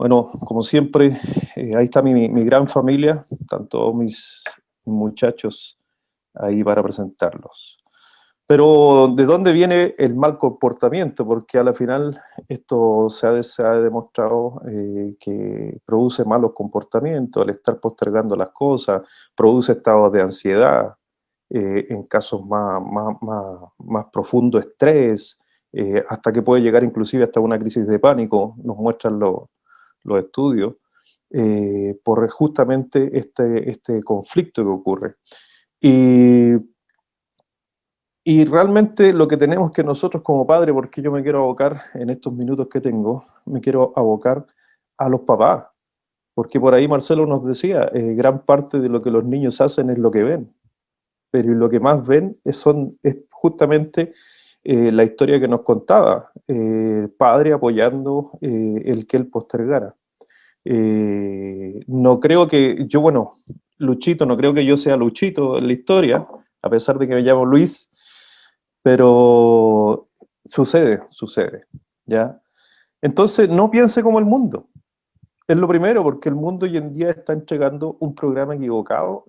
Bueno, como siempre, ahí está mi gran familia, están todos mis muchachos ahí para presentarlos. Pero, ¿de dónde viene el mal comportamiento? Porque a la final esto se ha demostrado que produce malos comportamientos, el estar postergando las cosas, produce estados de ansiedad, en casos más profundo estrés, hasta que puede llegar inclusive hasta una crisis de pánico, nos muestran los estudios, por justamente este conflicto que ocurre. Y, y realmente lo que tenemos que nosotros como padres, porque yo me quiero abocar en estos minutos que tengo, me quiero abocar a los papás, porque por ahí Marcelo nos decía, gran parte de lo que los niños hacen es lo que ven, pero lo que más ven es justamente la historia que nos contaba, el padre apoyando el que él postergara. No creo que, yo bueno, Luchito, no creo que yo sea Luchito en la historia, a pesar de que me llamo Luis, pero sucede, ¿ya? Entonces, no piense como el mundo. Es lo primero, porque el mundo hoy en día está entregando un programa equivocado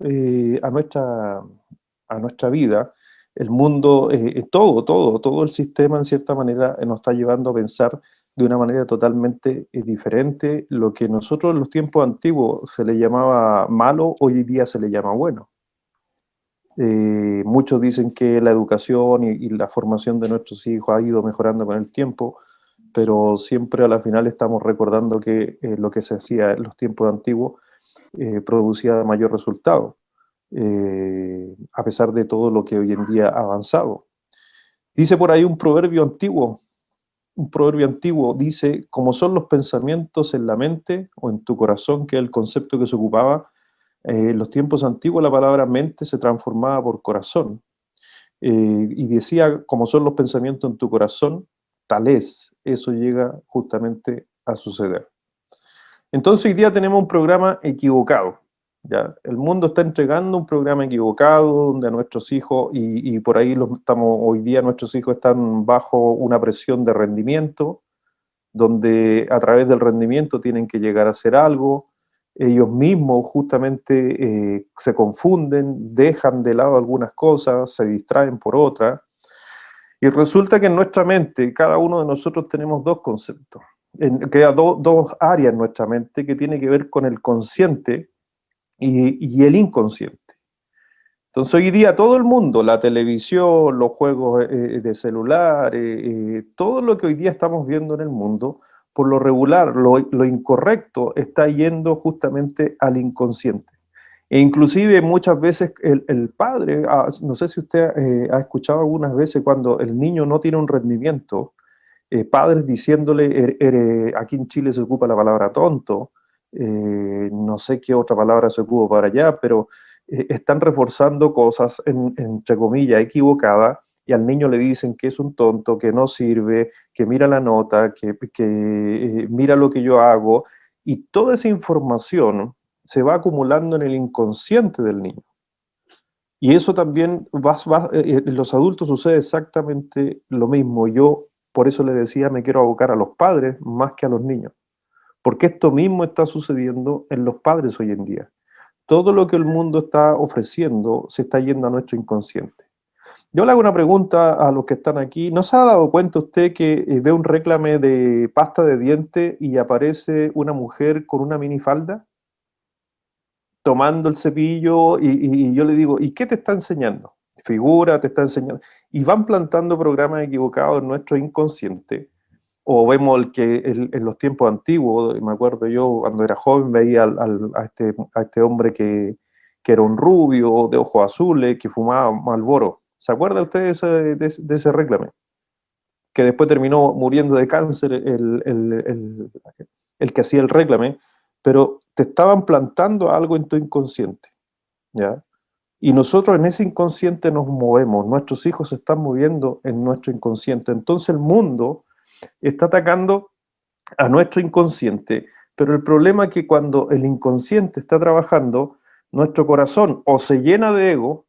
a nuestra vida. El mundo, todo el sistema en cierta manera nos está llevando a pensar de una manera totalmente diferente. Lo que nosotros en los tiempos antiguos se le llamaba malo, hoy en día se le llama bueno. Muchos dicen que la educación y la formación de nuestros hijos ha ido mejorando con el tiempo, pero siempre a la final estamos recordando que lo que se hacía en los tiempos antiguos producía mayor resultado, a pesar de todo lo que hoy en día ha avanzado. Dice por ahí un proverbio antiguo dice, como son los pensamientos en la mente o en tu corazón, que es el concepto que se ocupaba, en los tiempos antiguos la palabra mente se transformaba por corazón. Y decía, como son los pensamientos en tu corazón, tal es, eso llega justamente a suceder. Entonces hoy día tenemos un programa equivocado, ¿ya? El mundo está entregando un programa equivocado donde a nuestros hijos, y por ahí hoy día nuestros hijos están bajo una presión de rendimiento, donde a través del rendimiento tienen que llegar a hacer algo, ellos mismos justamente se confunden, dejan de lado algunas cosas, se distraen por otras, y resulta que en nuestra mente, cada uno de nosotros tenemos dos conceptos, queda dos áreas en nuestra mente que tiene que ver con el consciente y el inconsciente. Entonces hoy día todo el mundo, la televisión, los juegos de celular, todo lo que hoy día estamos viendo en el mundo, por lo regular, lo incorrecto está yendo justamente al inconsciente. E inclusive muchas veces el padre, no sé si usted ha escuchado algunas veces cuando el niño no tiene un rendimiento, padres diciéndole, aquí en Chile se ocupa la palabra tonto, no sé qué otra palabra se ocupa para allá, pero están reforzando cosas, entre comillas, equivocadas, y al niño le dicen que es un tonto, que no sirve, que mira la nota, que mira lo que yo hago, y toda esa información se va acumulando en el inconsciente del niño. Y eso también, en los adultos sucede exactamente lo mismo. Yo por eso le decía, me quiero abocar a los padres más que a los niños, porque esto mismo está sucediendo en los padres hoy en día. Todo lo que el mundo está ofreciendo se está yendo a nuestro inconsciente. Yo le hago una pregunta a los que están aquí. ¿No se ha dado cuenta usted que ve un réclame de pasta de diente y aparece una mujer con una minifalda tomando el cepillo y yo le digo, ¿y qué te está enseñando? Figura, te está enseñando. Y van plantando programas equivocados en nuestro inconsciente. O vemos en los tiempos antiguos, me acuerdo yo cuando era joven, veía a este hombre que era un rubio, de ojos azules, que fumaba Marlboro. ¿Se acuerda usted de ese réclame? Que después terminó muriendo de cáncer el que hacía el réclame, pero te estaban plantando algo en tu inconsciente, ¿ya? Y nosotros en ese inconsciente nos movemos, nuestros hijos se están moviendo en nuestro inconsciente. Entonces el mundo está atacando a nuestro inconsciente, pero el problema es que cuando el inconsciente está trabajando, nuestro corazón o se llena de ego,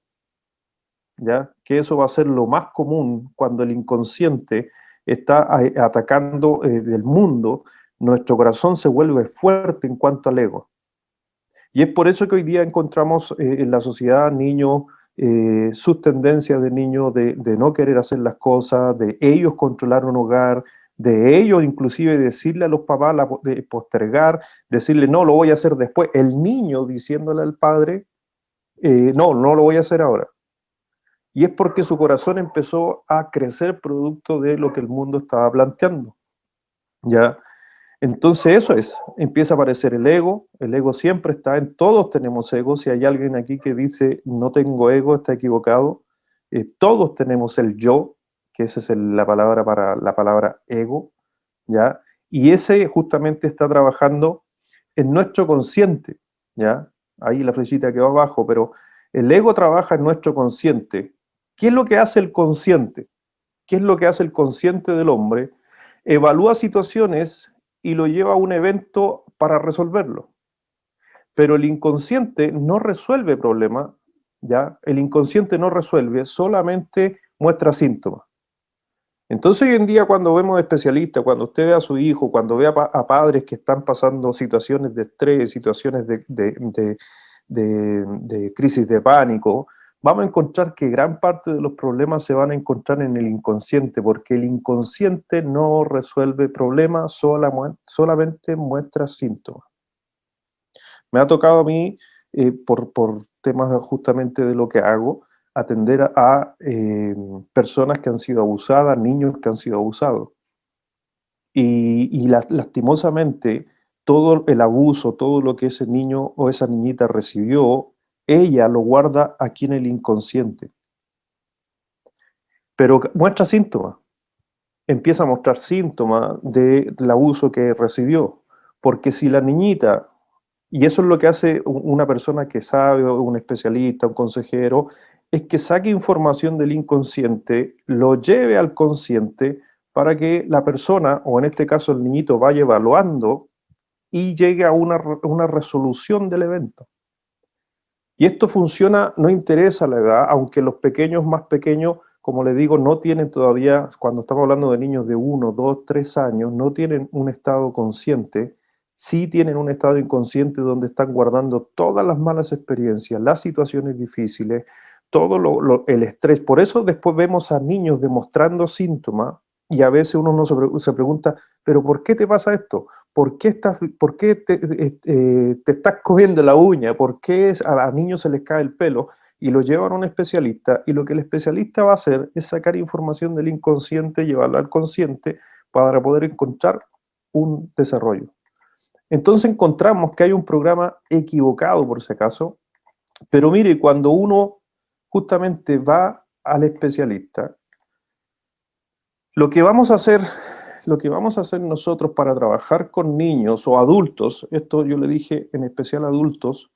¿ya? Que eso va a ser lo más común cuando el inconsciente está atacando del mundo, nuestro corazón se vuelve fuerte en cuanto al ego. Y es por eso que hoy día encontramos en la sociedad niños, sus tendencias de niños de no querer hacer las cosas, de ellos controlar un hogar, de ellos inclusive decirle a los papás, de postergar, decirle no, lo voy a hacer después. El niño diciéndole al padre, no, no lo voy a hacer ahora. Y es porque su corazón empezó a crecer producto de lo que el mundo estaba planteando. ¿Ya? Entonces eso es, empieza a aparecer el ego siempre está, en todos tenemos ego, si hay alguien aquí que dice no tengo ego, está equivocado. Todos tenemos el yo, que esa es la palabra para la palabra ego, ¿ya? Y ese justamente está trabajando en nuestro consciente, ¿ya? Ahí la flechita que va abajo, pero el ego trabaja en nuestro consciente. ¿Qué es lo que hace el consciente? ¿Qué es lo que hace el consciente del hombre? Evalúa situaciones y lo lleva a un evento para resolverlo. Pero el inconsciente no resuelve problemas, ¿ya? El inconsciente no resuelve, solamente muestra síntomas. Entonces hoy en día cuando vemos especialistas, cuando usted ve a su hijo, cuando ve a padres que están pasando situaciones de estrés, situaciones de crisis de pánico, vamos a encontrar que gran parte de los problemas se van a encontrar en el inconsciente, porque el inconsciente no resuelve problemas, solamente muestra síntomas. Me ha tocado a mí, por temas justamente de lo que hago, atender a personas que han sido abusadas, niños que han sido abusados. Y lastimosamente, todo el abuso, todo lo que ese niño o esa niñita recibió, ella lo guarda aquí en el inconsciente. Pero muestra síntomas, empieza a mostrar síntomas del abuso que recibió. Porque si la niñita, y eso es lo que hace una persona que sabe, un especialista, un consejero, es que saque información del inconsciente, lo lleve al consciente para que la persona, o en este caso el niñito, vaya evaluando y llegue a una resolución del evento. Y esto funciona, no interesa la edad, aunque los pequeños más pequeños, como les digo, no tienen todavía, cuando estamos hablando de niños de 1, 2, 3 años, no tienen un estado consciente, sí tienen un estado inconsciente donde están guardando todas las malas experiencias, las situaciones difíciles, todo el estrés. Por eso después vemos a niños demostrando síntomas y a veces uno no se pregunta, pero ¿por qué te pasa esto? ¿Por qué te estás comiendo la uña? ¿Por qué a los niños se les cae el pelo? Y lo llevan a un especialista, y lo que el especialista va a hacer es sacar información del inconsciente, llevarla al consciente para poder encontrar un desarrollo. Entonces encontramos que hay un programa equivocado, por si acaso, pero mire, cuando uno justamente va al especialista, lo que vamos a hacer nosotros para trabajar con niños o adultos, esto yo le dije en especial adultos,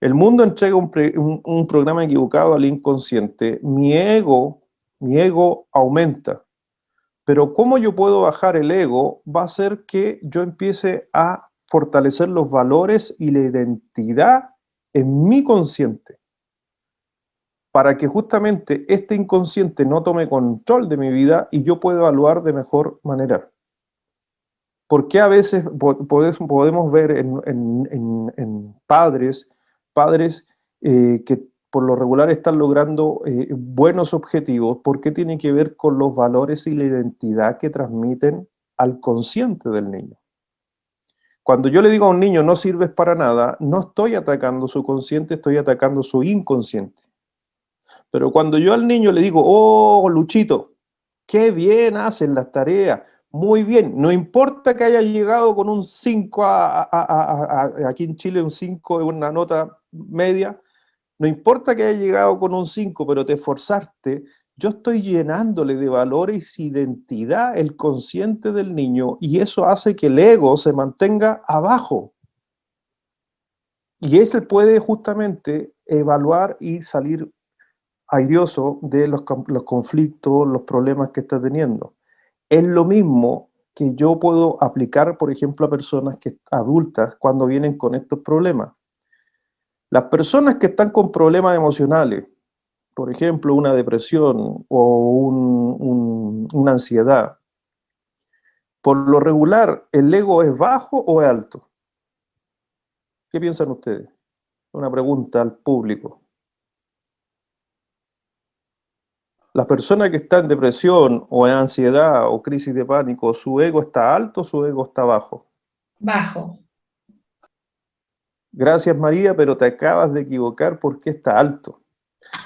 el mundo entrega un programa equivocado al inconsciente, mi ego aumenta, pero cómo yo puedo bajar el ego va a ser que yo empiece a fortalecer los valores y la identidad en mi consciente, para que justamente este inconsciente no tome control de mi vida y yo pueda evaluar de mejor manera. Porque a veces podemos ver en padres que por lo regular están logrando buenos objetivos, porque tiene que ver con los valores y la identidad que transmiten al consciente del niño. Cuando yo le digo a un niño no sirves para nada, no estoy atacando su consciente, estoy atacando su inconsciente. Pero cuando yo al niño le digo, oh, Luchito, qué bien hacen las tareas, muy bien, no importa que haya llegado con un 5 aquí en Chile un 5 es una nota media, no importa que haya llegado con un 5 pero te esforzaste, yo estoy llenándole de valores y identidad el consciente del niño y eso hace que el ego se mantenga abajo. Y él puede justamente evaluar y salir airioso de los conflictos, los problemas que está teniendo. Es lo mismo que yo puedo aplicar, por ejemplo, a personas adultas cuando vienen con estos problemas. Las personas que están con problemas emocionales, por ejemplo, una depresión o una ansiedad, Por lo regular, ¿el ego es bajo o es alto? ¿Qué piensan ustedes? Una pregunta al público. Las personas que están en depresión o en ansiedad o crisis de pánico, ¿su ego está alto o su ego está bajo? Bajo. Gracias, María, pero te acabas de equivocar porque está alto.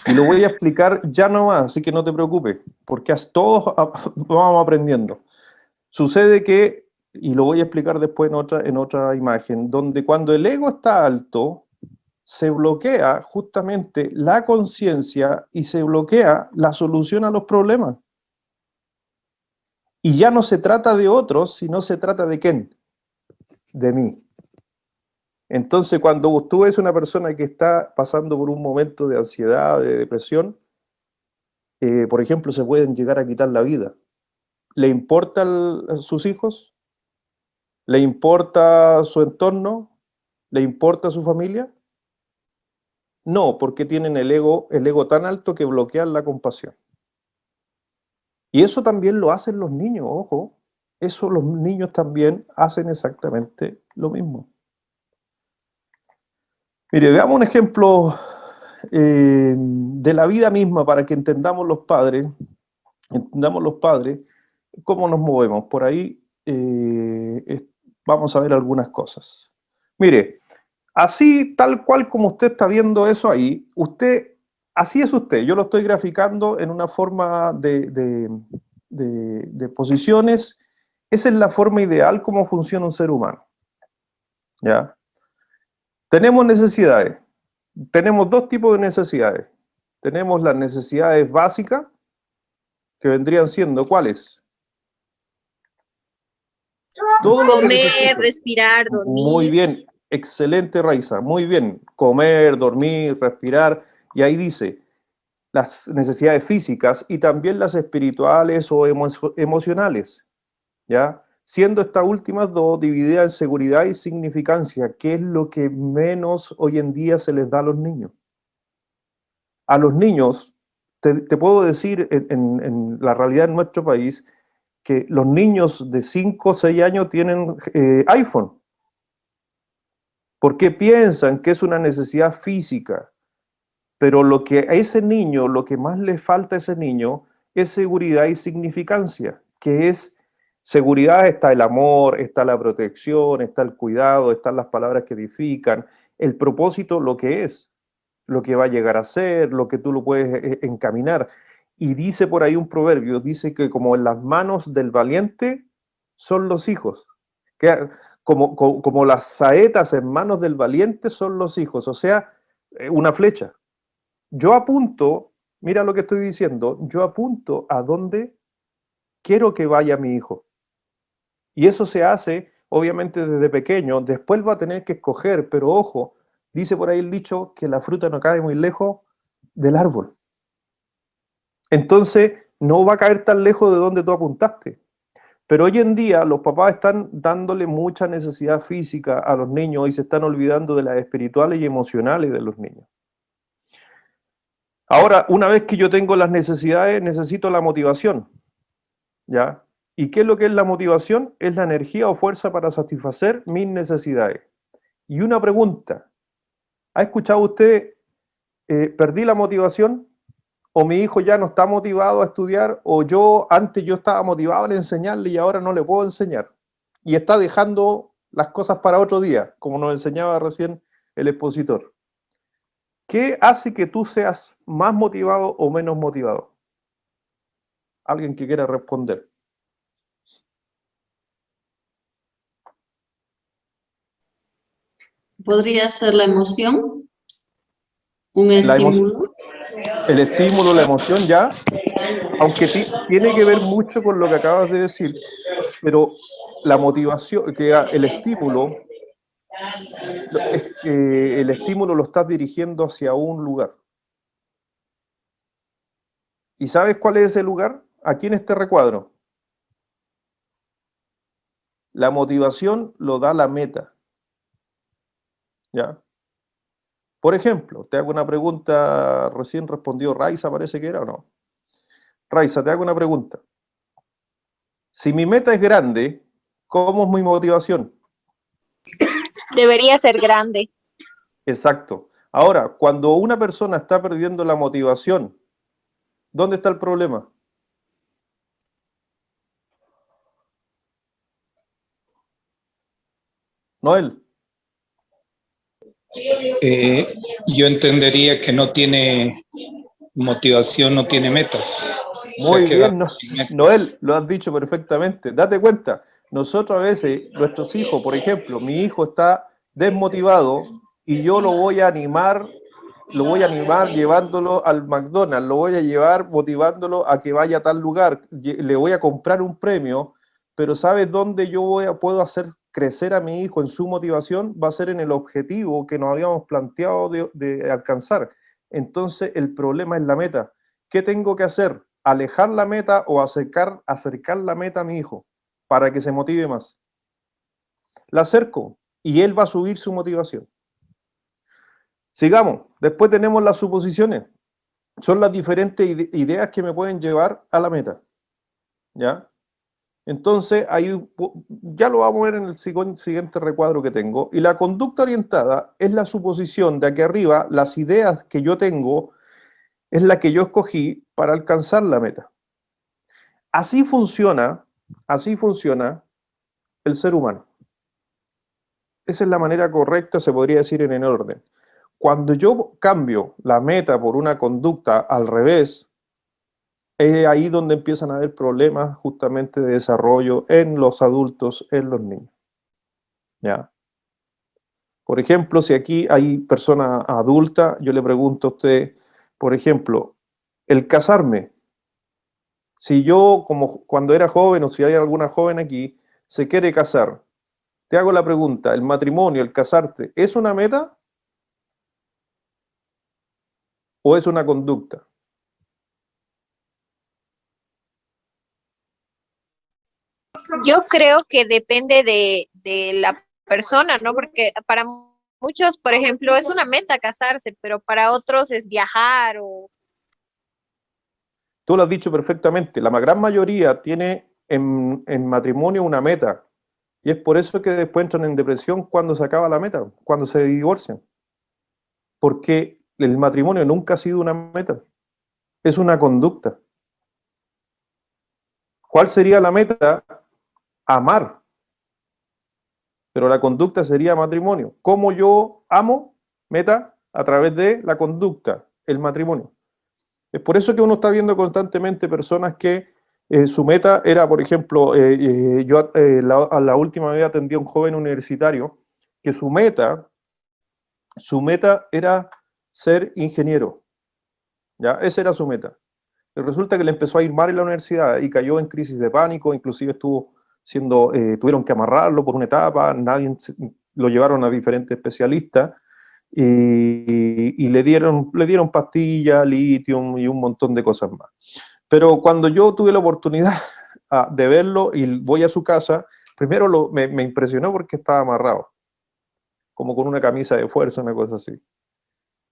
Y lo voy a explicar ya no más, así que no te preocupes, porque todos vamos aprendiendo. Sucede que, y lo voy a explicar después en otra imagen, donde cuando el ego está alto, se bloquea justamente la conciencia y se bloquea la solución a los problemas. Y ya no se trata de otros, sino se trata de ¿quién? De mí. Entonces, cuando tú ves una persona que está pasando por un momento de ansiedad, de depresión, por ejemplo, se pueden llegar a quitar la vida. ¿Le importan sus hijos? ¿Le importa su entorno? ¿Le importa su familia? No, porque tienen el ego tan alto que bloquean la compasión. Y eso también lo hacen los niños, ojo. Eso los niños también hacen exactamente lo mismo. Mire, veamos un ejemplo de la vida misma para que entendamos los padres cómo nos movemos. Por ahí vamos a ver algunas cosas. Mire, así tal cual como usted está viendo eso ahí, así es usted. Yo lo estoy graficando en una forma de posiciones. Esa es la forma ideal como funciona un ser humano. ¿Ya? Tenemos necesidades. Tenemos dos tipos de necesidades. Tenemos las necesidades básicas, que vendrían siendo ¿cuáles? Todo lo que Comer, necesito. respirar, Muy dormir. bien, excelente, Raiza, muy bien. Comer, dormir, respirar, y ahí dice las necesidades físicas y también las espirituales o emocionales, ¿ya? Siendo estas últimas dos divididas en seguridad y significancia, que es lo que menos hoy en día se les da a los niños. A los niños, te puedo decir en la realidad en nuestro país, que los niños de 5 o 6 años tienen iPhone, porque piensan que es una necesidad física, pero lo que a ese niño, lo que más le falta a ese niño es seguridad y significancia, que es seguridad, está el amor, está la protección, está el cuidado, están las palabras que edifican, el propósito, lo que es, lo que va a llegar a ser, lo que tú lo puedes encaminar. Y dice por ahí un proverbio, dice que como en las manos del valiente son los hijos, que como las saetas en manos del valiente son los hijos, o sea, una flecha. Yo apunto, mira lo que estoy diciendo, yo apunto a dónde quiero que vaya mi hijo. Y eso se hace, obviamente, desde pequeño. Después va a tener que escoger, pero ojo, dice por ahí el dicho que la fruta no cae muy lejos del árbol. Entonces, no va a caer tan lejos de donde tú apuntaste. Pero hoy en día los papás están dándole mucha necesidad física a los niños y se están olvidando de las espirituales y emocionales de los niños. Ahora, una vez que yo tengo las necesidades, necesito la motivación, ¿ya? ¿Y qué es lo que es la motivación? Es la energía o fuerza para satisfacer mis necesidades. Y una pregunta, ¿ha escuchado usted, perdí la motivación? ¿O mi hijo ya no está motivado a estudiar? ¿O antes yo estaba motivado a enseñarle y ahora no le puedo enseñar? Y está dejando las cosas para otro día, como nos enseñaba recién el expositor. ¿Qué hace que tú seas más motivado o menos motivado? Alguien que quiera responder. Podría ser la emoción, un La emoción, estímulo. el estímulo, la emoción ya, aunque tiene que ver mucho con lo que acabas de decir, pero la motivación, que el estímulo lo estás dirigiendo hacia un lugar. ¿Y sabes cuál es ese lugar? Aquí en este recuadro. La motivación lo da la meta. ¿Ya? Por ejemplo, te hago una pregunta, recién respondió Raiza, parece que era o no. Raiza, te hago una pregunta. Si mi meta es grande, ¿Cómo es mi motivación? Debería ser grande. Exacto. Ahora, cuando una persona está perdiendo la motivación, ¿dónde está el problema? Noel. Yo entendería que no tiene motivación, no tiene metas. Se ha Muy quedado bien, sin metas. Noel, lo has dicho perfectamente. Date cuenta, nosotros a veces, nuestros hijos, por ejemplo, mi hijo está desmotivado y yo lo voy a animar llevándolo al McDonald's, lo voy a llevar motivándolo a que vaya a tal lugar, le voy a comprar un premio, pero ¿sabes dónde puedo hacer crecer a mi hijo en su motivación? Va a ser en el objetivo que nos habíamos planteado de alcanzar. Entonces, el problema es la meta. ¿Qué tengo que hacer? ¿Alejar la meta o acercar la meta a mi hijo para que se motive más? La acerco y él va a subir su motivación. Sigamos. Después tenemos las suposiciones. Son las diferentes ideas que me pueden llevar a la meta. ¿Ya? Entonces, ahí ya lo vamos a ver en el siguiente recuadro que tengo. Y la conducta orientada es la suposición de aquí arriba, las ideas que yo tengo es la que yo escogí para alcanzar la meta. Así funciona el ser humano. Esa es la manera correcta, se podría decir en el orden. Cuando yo cambio la meta por una conducta al revés, es ahí donde empiezan a haber problemas justamente de desarrollo en los adultos, en los niños. ¿Ya? Por ejemplo, si aquí hay persona adulta, yo le pregunto a usted, por ejemplo, el casarme. Si yo, como cuando era joven, o si hay alguna joven aquí, se quiere casar, te hago la pregunta, ¿el matrimonio, el casarte, es una meta o es una conducta? Yo creo que depende de la persona, ¿no? Porque para muchos, por ejemplo, es una meta casarse, pero para otros es viajar o... Tú lo has dicho perfectamente, la gran mayoría tiene en matrimonio una meta y es por eso que después entran en depresión cuando se acaba la meta, cuando se divorcian, porque el matrimonio nunca ha sido una meta, es una conducta. ¿Cuál sería la meta? Amar, pero la conducta sería matrimonio. ¿Cómo yo amo? Meta a través de la conducta, el matrimonio. Es por eso que uno está viendo constantemente personas que su meta era, por ejemplo, yo a la última vez atendí a un joven universitario que su meta era ser ingeniero, ¿ya? Esa era su meta. Y resulta que le empezó a ir mal en la universidad y cayó en crisis de pánico, inclusive tuvieron que amarrarlo por una etapa, lo llevaron a diferentes especialistas y le dieron pastillas, litio y un montón de cosas más. Pero cuando yo tuve la oportunidad de verlo y voy a su casa, primero me impresionó porque estaba amarrado, como con una camisa de fuerza, una cosa así.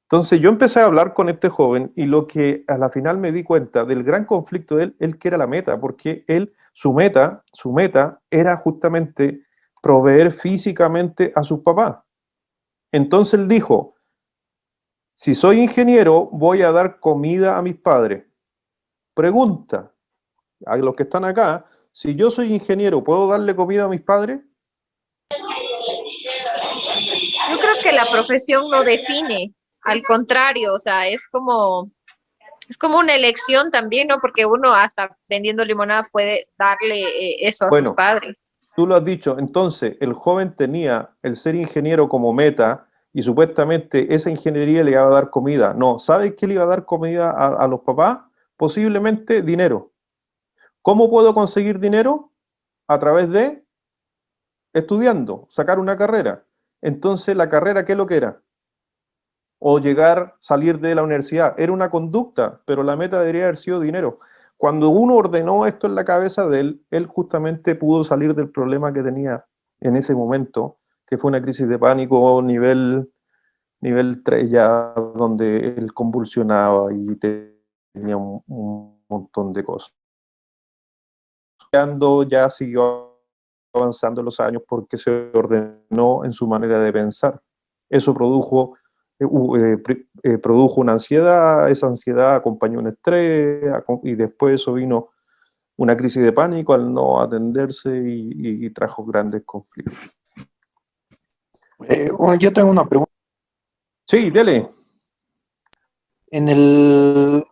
Entonces yo empecé a hablar con este joven y lo que a la final me di cuenta del gran conflicto de él que era la meta, porque su meta era justamente proveer físicamente a sus papás. Entonces él dijo, si soy ingeniero, voy a dar comida a mis padres. Pregunta a los que están acá, si yo soy ingeniero, ¿puedo darle comida a mis padres? Yo creo que la profesión no define, al contrario, o sea, es como una elección también, ¿no? Porque uno hasta vendiendo limonada puede darle eso a sus Bueno, padres. tú lo has dicho, entonces el joven tenía el ser ingeniero como meta y supuestamente esa ingeniería le iba a dar comida. No, ¿sabes qué le iba a dar comida a los papás? Posiblemente dinero. ¿Cómo puedo conseguir dinero? A través de estudiando, sacar una carrera. Entonces, ¿la carrera qué es lo que era? O salir de la universidad. Era una conducta, pero la meta debería haber sido dinero. Cuando uno ordenó esto en la cabeza de él, él justamente pudo salir del problema que tenía en ese momento, que fue una crisis de pánico nivel 3 ya, donde él convulsionaba y tenía un montón de cosas. Ya siguió avanzando los años porque se ordenó en su manera de pensar. Eso produjo una ansiedad, esa ansiedad acompañó un estrés y después eso vino una crisis de pánico al no atenderse y trajo grandes conflictos. Bueno, yo tengo una pregunta. Sí, dele.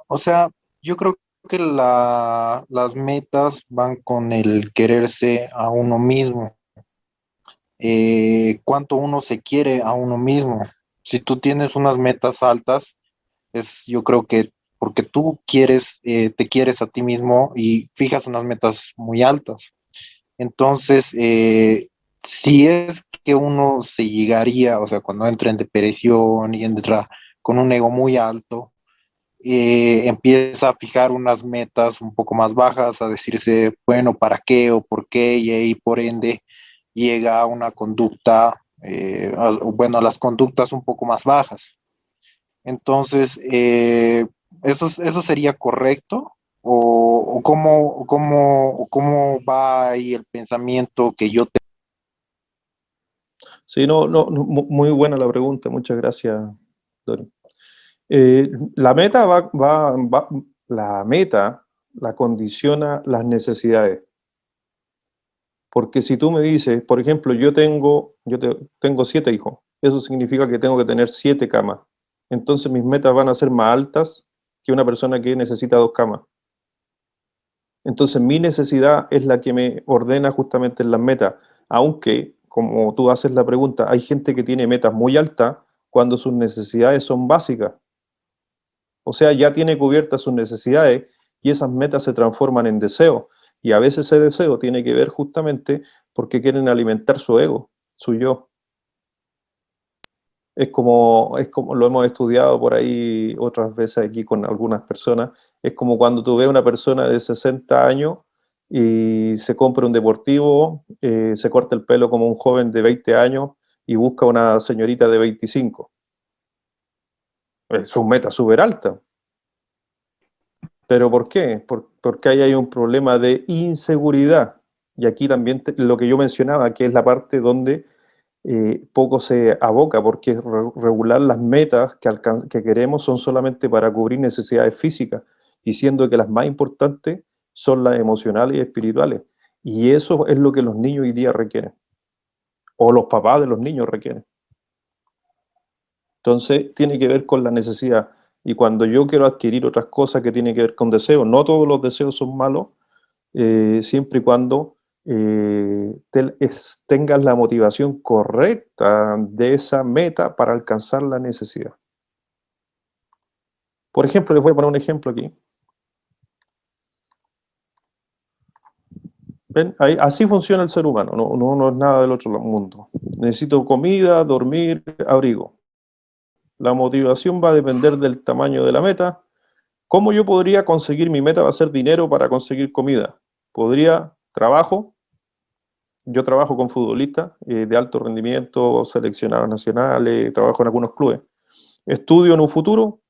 O sea, yo creo que las metas van con el quererse a uno mismo. Cuánto uno se quiere a uno mismo. Si tú tienes unas metas altas, yo creo que porque tú quieres, te quieres a ti mismo y fijas unas metas muy altas. Entonces, si es que uno se llegaría, o sea, cuando entra en depresión y entra con un ego muy alto, empieza a fijar unas metas un poco más bajas, a decirse, bueno, ¿para qué o por qué? Y ahí, por ende, llega a una conducta, bueno, a las conductas un poco más bajas. Entonces, ¿eso sería correcto? ¿O cómo va ahí el pensamiento que yo tengo? Sí, muy buena la pregunta, muchas gracias, Dori. La meta la condiciona las necesidades. Porque si tú me dices, por ejemplo, tengo 7 hijos, eso significa que tengo que tener 7 camas. Entonces mis metas van a ser más altas que una persona que necesita 2 camas. Entonces mi necesidad es la que me ordena justamente en las metas, aunque, como tú haces la pregunta, hay gente que tiene metas muy altas cuando sus necesidades son básicas. O sea, ya tiene cubiertas sus necesidades y esas metas se transforman en deseos. Y a veces ese deseo tiene que ver justamente porque quieren alimentar su ego, su yo. Es como lo hemos estudiado por ahí otras veces aquí con algunas personas, es como cuando tú ves a una persona de 60 años y se compra un deportivo, se corta el pelo como un joven de 20 años y busca una señorita de 25. Es una meta súper alta. ¿Pero por qué? Porque ahí hay un problema de inseguridad. Y aquí también lo que yo mencionaba, que es la parte donde poco se aboca, porque regular las metas que queremos son solamente para cubrir necesidades físicas, y siendo que las más importantes son las emocionales y espirituales. Y eso es lo que los niños hoy día requieren, o los papás de los niños requieren. Entonces, tiene que ver con la necesidad. Y cuando yo quiero adquirir otras cosas que tienen que ver con deseos, no todos los deseos son malos, siempre y cuando tengas la motivación correcta de esa meta para alcanzar la necesidad. Por ejemplo, les voy a poner un ejemplo aquí. ¿Ven? Así funciona el ser humano, no es nada del otro mundo. Necesito comida, dormir, abrigo. La motivación va a depender del tamaño de la meta. ¿Cómo yo podría conseguir mi meta? Va a ser dinero para conseguir comida. Yo trabajo con futbolistas de alto rendimiento, seleccionados nacionales, trabajo en algunos clubes. Estudio en un futuro,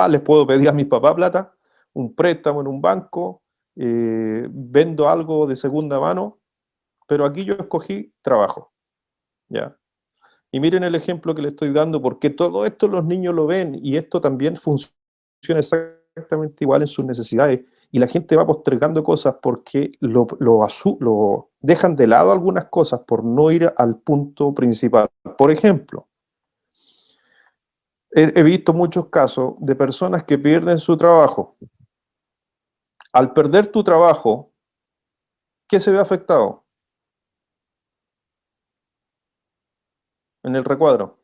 les puedo pedir a mis papás plata, un préstamo en un banco, vendo algo de segunda mano, pero aquí yo escogí trabajo, ¿ya? Y miren el ejemplo que le estoy dando, porque todo esto los niños lo ven y esto también funciona exactamente igual en sus necesidades. Y la gente va postergando cosas porque lo dejan de lado algunas cosas por no ir al punto principal. Por ejemplo, he visto muchos casos de personas que pierden su trabajo. Al perder tu trabajo, ¿qué se ve afectado? En el recuadro.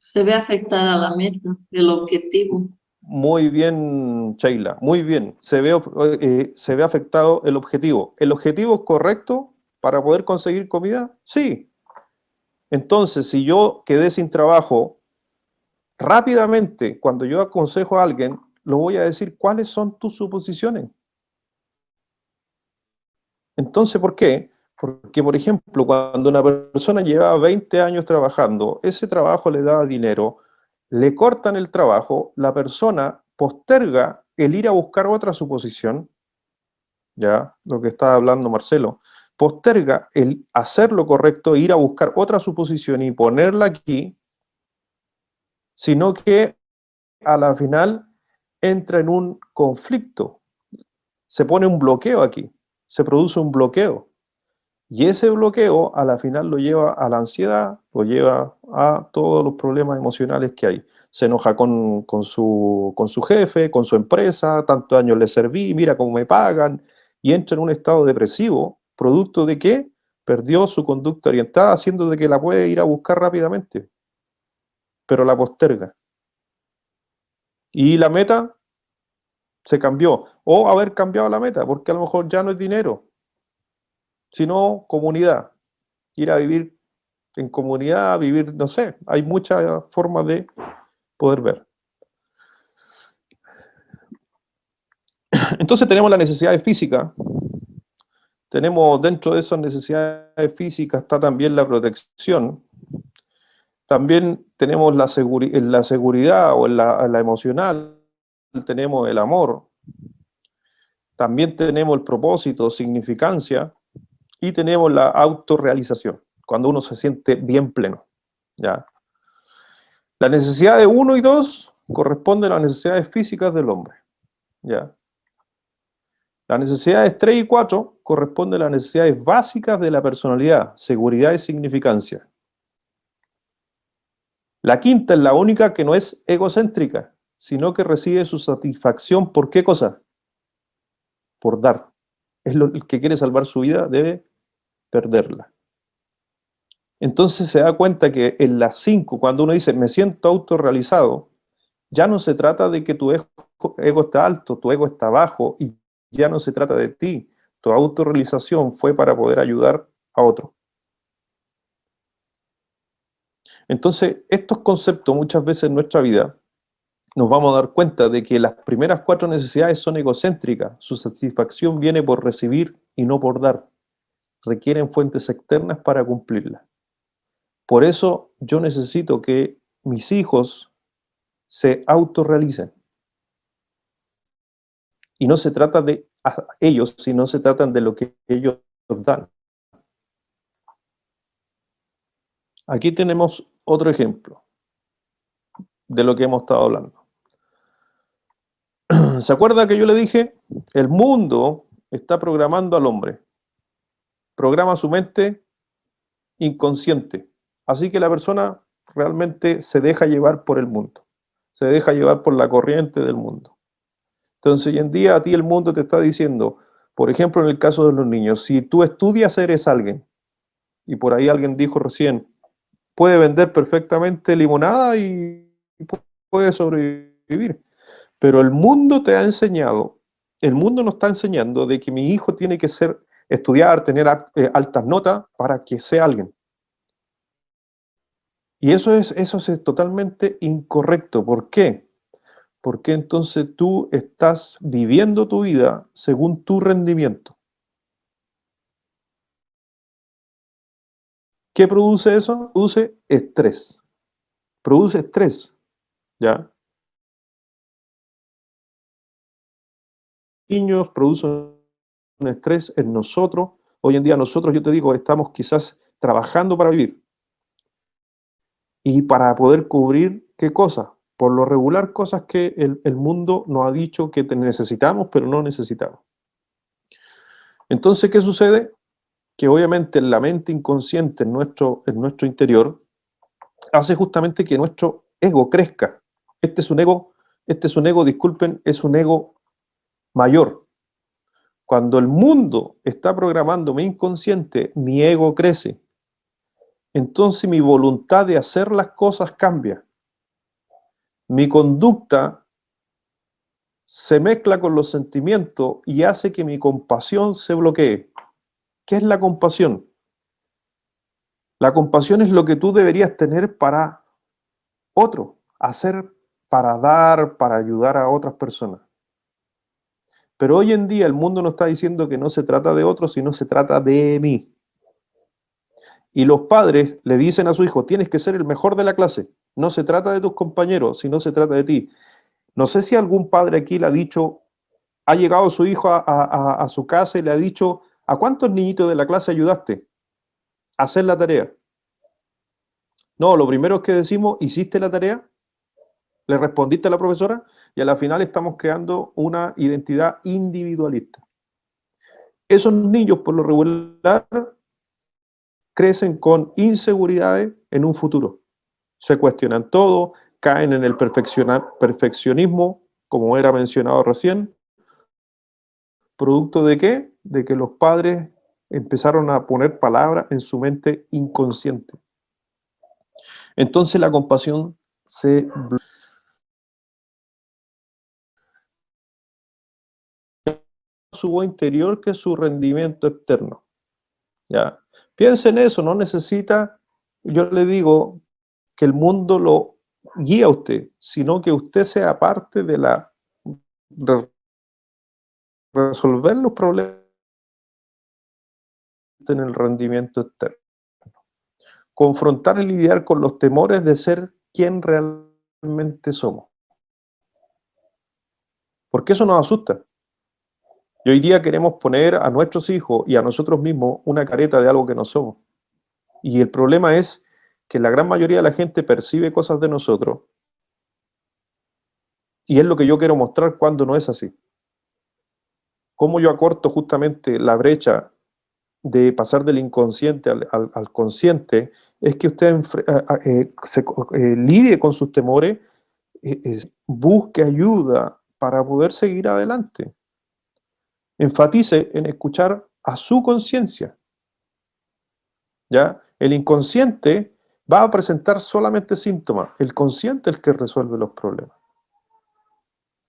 Se ve afectada la meta, el objetivo. Muy bien, Sheila, muy bien. Se ve afectado el objetivo. ¿El objetivo es correcto para poder conseguir comida? Sí. Entonces, si yo quedé sin trabajo, rápidamente, cuando yo aconsejo a alguien, lo voy a decir, ¿cuáles son tus suposiciones? Entonces, ¿por qué? Porque, por ejemplo, cuando una persona lleva 20 años trabajando, ese trabajo le da dinero, le cortan el trabajo, la persona posterga el ir a buscar otra suposición ya, lo que estaba hablando Marcelo, posterga el hacer lo correcto, ir a buscar otra suposición y ponerla aquí, sino que a la final entra en un conflicto, se pone un bloqueo aquí, se produce un bloqueo, y ese bloqueo a la final lo lleva a la ansiedad, lo lleva a todos los problemas emocionales que hay. Se enoja con su jefe, con su empresa, tantos años le serví, mira cómo me pagan, y entra en un estado depresivo, producto de que perdió su conducta orientada, haciendo de que la puede ir a buscar rápidamente, pero la posterga. Y la meta se cambió, o haber cambiado la meta, porque a lo mejor ya no es dinero, sino comunidad, ir a vivir en comunidad, vivir, no sé, hay muchas formas de poder ver. Entonces tenemos las necesidades físicas, tenemos dentro de esas necesidades físicas está también la protección, también tenemos la seguridad o en la emocional, tenemos el amor, también tenemos el propósito, significancia, y tenemos la autorrealización, cuando uno se siente bien pleno, ¿ya? Las necesidades 1 y 2 corresponden a las necesidades físicas del hombre, ¿ya? Las necesidades 3 y 4 corresponden a las necesidades básicas de la personalidad, seguridad y significancia. La quinta es la única que no es egocéntrica, sino que recibe su satisfacción ¿por qué cosa? Por dar. El que quiere salvar su vida debe perderla. Entonces se da cuenta que en las 5, cuando uno dice me siento autorrealizado, ya no se trata de que tu ego está alto, tu ego está bajo, y ya no se trata de ti. Tu autorrealización fue para poder ayudar a otro. Entonces, estos conceptos muchas veces en nuestra vida nos vamos a dar cuenta de que las primeras 4 necesidades son egocéntricas. Su satisfacción viene por recibir y no por dar. Requieren fuentes externas para cumplirlas. Por eso yo necesito que mis hijos se autorrealicen. Y no se trata de ellos, sino se trata de lo que ellos dan. Aquí tenemos otro ejemplo de lo que hemos estado hablando. ¿Se acuerda que yo le dije? El mundo está programando al hombre. Programa su mente inconsciente. Así que la persona realmente se deja llevar por el mundo. Se deja llevar por la corriente del mundo. Entonces, hoy en día a ti el mundo te está diciendo, por ejemplo, en el caso de los niños, si tú estudias eres alguien, y por ahí alguien dijo recién, puede vender perfectamente limonada y puede sobrevivir. Pero el mundo te ha enseñado, el mundo nos está enseñando de que mi hijo tiene que estudiar, tener altas notas para que sea alguien. Y eso es totalmente incorrecto. ¿Por qué? Porque entonces tú estás viviendo tu vida según tu rendimiento. ¿Qué produce eso? Produce estrés. Produce estrés, ¿ya? Niños producen un estrés en nosotros. Hoy en día nosotros, yo te digo, estamos quizás trabajando para vivir. Y para poder cubrir, ¿qué cosa? Por lo regular, cosas que el mundo nos ha dicho que necesitamos, pero no necesitamos. Entonces, ¿qué sucede? Que obviamente la mente inconsciente en nuestro interior hace justamente que nuestro ego crezca. Este es un ego, disculpen, es un ego mayor. Cuando el mundo está programando mi inconsciente, mi ego crece. Entonces mi voluntad de hacer las cosas cambia. Mi conducta se mezcla con los sentimientos y hace que mi compasión se bloquee. ¿Qué es la compasión? La compasión es lo que tú deberías tener para otro, hacer para dar, para ayudar a otras personas. Pero hoy en día el mundo nos está diciendo que no se trata de otros, sino se trata de mí. Y los padres le dicen a su hijo, tienes que ser el mejor de la clase. No se trata de tus compañeros, sino se trata de ti. No sé si algún padre aquí le ha dicho ha llegado su hijo a su casa y le ha dicho, ¿a cuántos niñitos de la clase ayudaste a hacer la tarea? No, lo primero que decimos, ¿hiciste la tarea? ¿Le respondiste a la profesora? Y a la final estamos creando una identidad individualista. Esos niños, por lo regular, crecen con inseguridades en un futuro. Se cuestionan todo, caen en el perfeccionismo, como era mencionado recién. ¿Producto de qué? De que los padres empezaron a poner palabras en su mente inconsciente. Entonces la compasión se su voz interior que su rendimiento externo. ¿Ya? Piensa en eso, no necesita, yo le digo, que el mundo lo guíe a usted, sino que usted sea parte de la de resolver los problemas en el rendimiento externo. Confrontar y lidiar con los temores de ser quien realmente somos. Porque eso nos asusta. Y hoy día queremos poner a nuestros hijos y a nosotros mismos una careta de algo que no somos. Y el problema es que la gran mayoría de la gente percibe cosas de nosotros y es lo que yo quiero mostrar cuando no es así. Cómo yo acorto justamente la brecha de pasar del inconsciente al consciente es que usted lidie con sus temores, busque ayuda para poder seguir adelante. Enfatice en escuchar a su conciencia. ¿Ya? El inconsciente va a presentar solamente síntomas, el consciente es el que resuelve los problemas.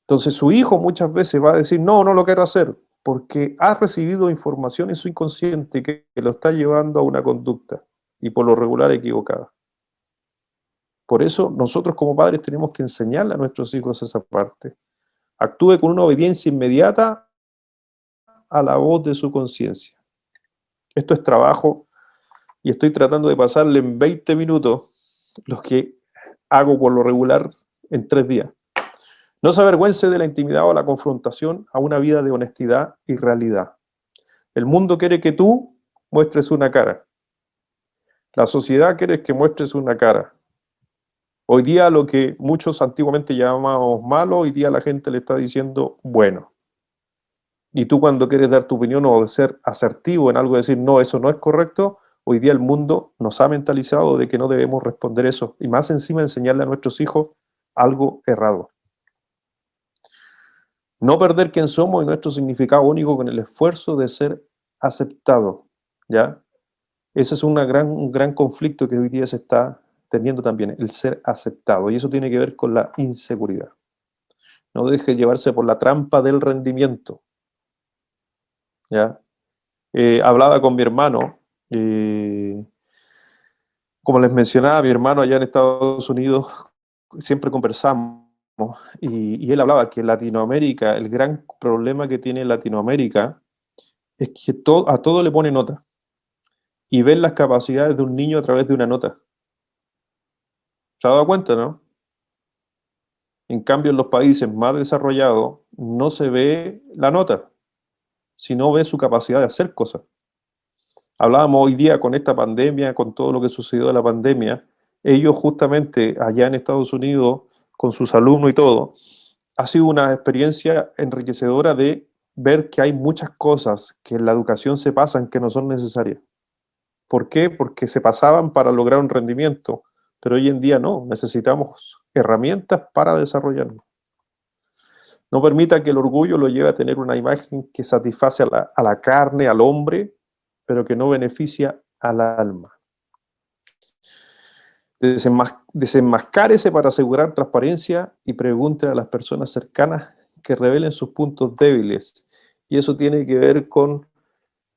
Entonces su hijo muchas veces va a decir, no, no lo quiero hacer, porque ha recibido información en su inconsciente que lo está llevando a una conducta, y por lo regular equivocada. Por eso nosotros como padres tenemos que enseñarle a nuestros hijos esa parte. Actúe con una obediencia inmediata a la voz de su conciencia. Esto es trabajo y estoy tratando de pasarle en 20 minutos los que hago por lo regular en 3 días. No se avergüence de la intimidad o la confrontación a una vida de honestidad y realidad. El mundo quiere que tú muestres una cara. La sociedad quiere que muestres una cara. Hoy día lo que muchos antiguamente llamábamos malo, hoy día la gente le está diciendo bueno. Y tú cuando quieres dar tu opinión o ser asertivo en algo, decir no, eso no es correcto, hoy día el mundo nos ha mentalizado de que no debemos responder eso. Y más encima enseñarle a nuestros hijos algo errado. No perder quién somos y nuestro significado único con el esfuerzo de ser aceptado, ¿ya? Ese es un gran conflicto que hoy día se está teniendo también, el ser aceptado, y eso tiene que ver con la inseguridad. No deje llevarse por la trampa del rendimiento, ¿ya? Hablaba con mi hermano, como les mencionaba, mi hermano allá en Estados Unidos, siempre conversamos, y él hablaba que en Latinoamérica, el gran problema que tiene Latinoamérica es que a todo le pone nota, y ven las capacidades de un niño a través de una nota. ¿Se ha dado cuenta, no? En cambio, en los países más desarrollados no se ve la nota, sino ve su capacidad de hacer cosas. Hablábamos hoy día con esta pandemia, con todo lo que sucedió de la pandemia, ellos justamente allá en Estados Unidos, con sus alumnos y todo, ha sido una experiencia enriquecedora de ver que hay muchas cosas que en la educación se pasan que no son necesarias. ¿Por qué? Porque se pasaban para lograr un rendimiento, pero hoy en día no, necesitamos herramientas para desarrollarnos. No permita que el orgullo lo lleve a tener una imagen que satisface a la carne, al hombre, pero que no beneficia al alma. Desenmascárese para asegurar transparencia y pregunte a las personas cercanas que revelen sus puntos débiles. Y eso tiene que ver con,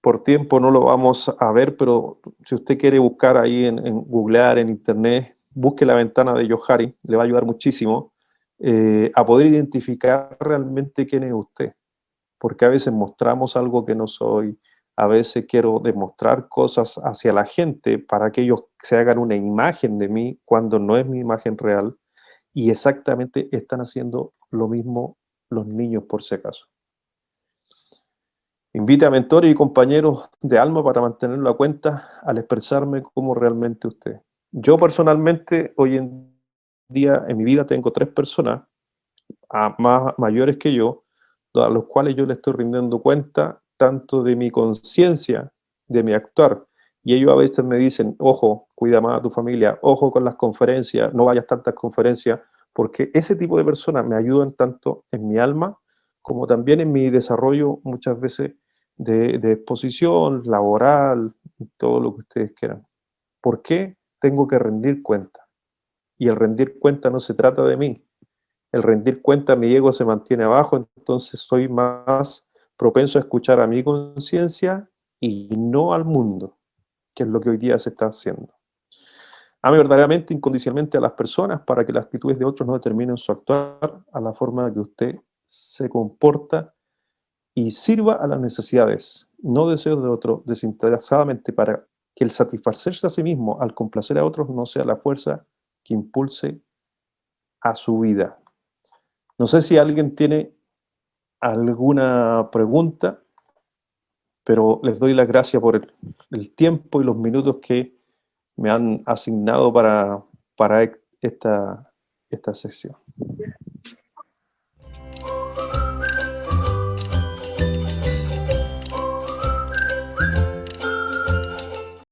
por tiempo no lo vamos a ver, pero si usted quiere buscar ahí en googlear, en internet, busque la ventana de Johari, le va a ayudar muchísimo a poder identificar realmente quién es usted. Porque a veces mostramos algo que no soy, a veces quiero demostrar cosas hacia la gente para que ellos se hagan una imagen de mí cuando no es mi imagen real, y exactamente están haciendo lo mismo los niños por si acaso. Invite a mentores y compañeros de alma para mantenerlo a cuenta al expresarme como realmente usted. Yo personalmente, hoy en día, en mi vida, tengo 3 personas más mayores que yo, a los cuales yo le estoy rindiendo cuenta tanto de mi conciencia, de mi actuar. Y ellos a veces me dicen, ojo, cuida más a tu familia, ojo con las conferencias, no vayas a tantas conferencias, porque ese tipo de personas me ayudan tanto en mi alma como también en mi desarrollo muchas veces de exposición, laboral, todo lo que ustedes quieran. ¿Por qué tengo que rendir cuenta? Y el rendir cuenta no se trata de mí. El rendir cuenta, mi ego se mantiene abajo, entonces soy más propenso a escuchar a mi conciencia y no al mundo, que es lo que hoy día se está haciendo. Ame verdaderamente, incondicionalmente a las personas para que las actitudes de otros no determinen su actuar, a la forma en que usted se comporta y sirva a las necesidades, no deseos de otros, desinteresadamente, para que el satisfacerse a sí mismo al complacer a otros no sea la fuerza que impulse a su vida. No sé si alguien tiene alguna pregunta, pero les doy las gracias por el tiempo y los minutos que me han asignado para esta sesión.